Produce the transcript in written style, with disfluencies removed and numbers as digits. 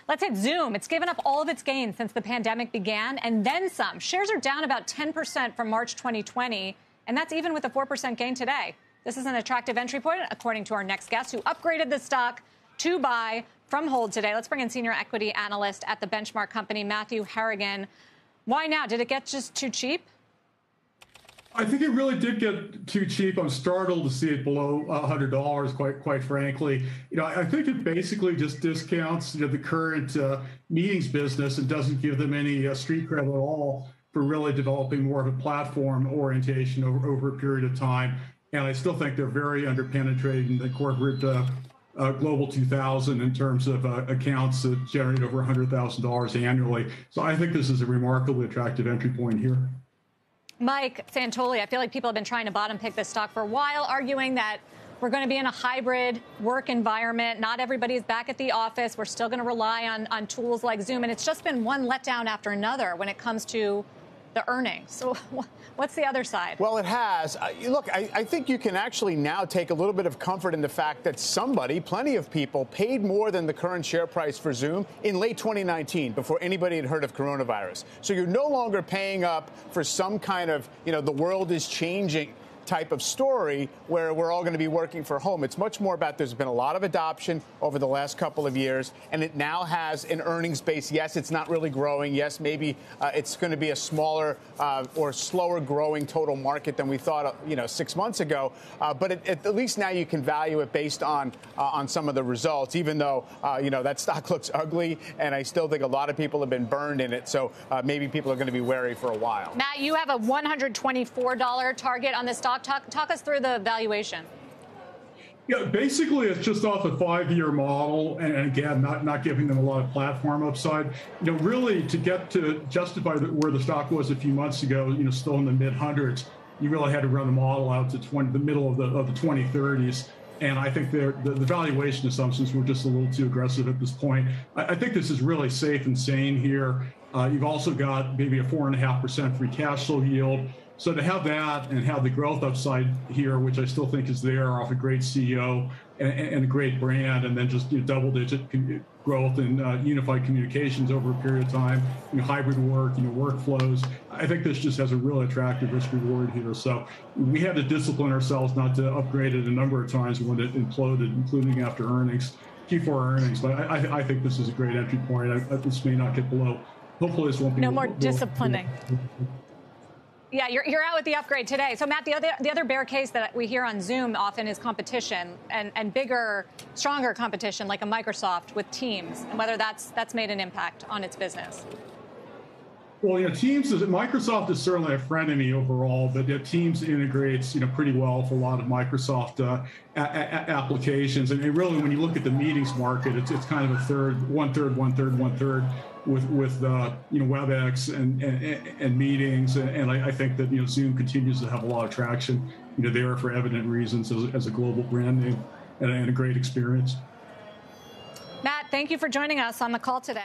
Let's hit Zoom. It's given up all of its gains since the pandemic began, and then some. Shares are down about 10% from March 2020, and that's even with a 4% gain today. This is an attractive entry point, according to our next guest, who upgraded the stock to buy from hold today. Let's bring in senior equity analyst at the benchmark company, Matthew Harrigan. Why now? Did it get just too cheap? I think it really did get too cheap. I'm startled to see it below $100, quite frankly. I think it basically just discounts the current meetings business and doesn't give them any street credit at all for really developing more of a platform orientation over a period of time. And I still think they're very underpenetrated in the corporate Global 2000 in terms of accounts that generate over $100,000 annually. So I think this is a remarkably attractive entry point here. Mike Santoli, I feel like people have been trying to bottom pick this stock for a while, arguing that we're going to be in a hybrid work environment. Not everybody's back at the office. We're still going to rely on tools like Zoom. And it's just been one letdown after another when it comes to the earnings. So what's the other side? Well, it has. Look, I think you can actually now take a little bit of comfort in the fact that plenty of people, paid more than the current share price for Zoom in late 2019 before anybody had heard of coronavirus. So you're no longer paying up for some kind of, the world is changing type of story where we're all going to be working from home. It's much more about there's been a lot of adoption over the last couple of years, and it now has an earnings base. Yes, it's not really growing. Yes, maybe it's going to be a smaller or slower growing total market than we thought, 6 months ago. But at least now you can value it based on some of the results, even though, that stock looks ugly. And I still think a lot of people have been burned in it. So maybe people are going to be wary for a while. Matt, you have a $124 target on this stock. Talk us through the valuation. Yeah, basically, it's just off a 5-year model, and again, not giving them a lot of platform upside. Really, to get to justify where the stock was a few months ago, still in the mid hundreds, you really had to run the model out to the middle of the 2030s. And I think the valuation assumptions were just a little too aggressive at this point. I think this is really safe and sane here. You've also got maybe a 4.5% free cash flow yield. So to have that and have the growth upside here, which I still think is there off a great CEO and a great brand, and then just double-digit growth in unified communications over a period of time, hybrid work, workflows. I think this just has a really attractive risk-reward here. So we had to discipline ourselves not to upgrade it a number of times when it imploded, including after earnings, Q4 earnings. But I think this is a great entry point. This may not get below. Hopefully this won't be. No more disciplining. Yeah, you're out with the upgrade today. So, Matt, the other bear case that we hear on Zoom often is competition and bigger, stronger competition like a Microsoft with Teams, and whether that's made an impact on its business. Well, Microsoft is certainly a frenemy overall, but Teams integrates, pretty well with a lot of Microsoft applications. And really, when you look at the meetings market, it's kind of one third with WebEx and meetings. And I think that Zoom continues to have a lot of traction, there for evident reasons as a global brand name and a great experience. Matt, thank you for joining us on the call today.